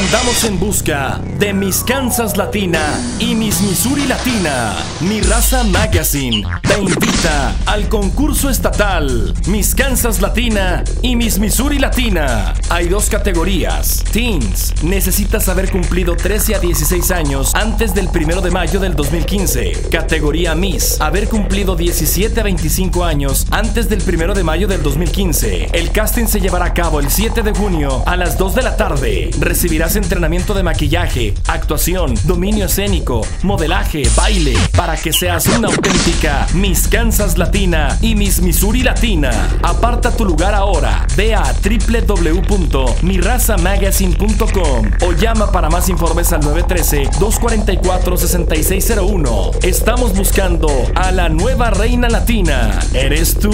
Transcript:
Andamos en busca de Miss Kansas Latina y Miss Missouri Latina. Mi Raza Magazine te invita al concurso estatal Miss Kansas Latina y Miss Missouri Latina. Hay dos categorías. Teens, necesitas haber cumplido 13 a 16 años antes del 1 de mayo del 2015. Categoría Miss, haber cumplido 17 a 25 años antes del 1 de mayo del 2015. El casting se llevará a cabo el 7 de junio a las 2 de la tarde. Recibirás entrenamiento de maquillaje, actuación, dominio escénico, modelaje, baile, para que seas una auténtica Miss Kansas Latina y Miss Missouri Latina. Aparta tu lugar ahora. Ve a www.mirazamagazine.com o llama para más informes al 913-244-6601. Estamos buscando a la nueva reina latina. ¿Eres tú?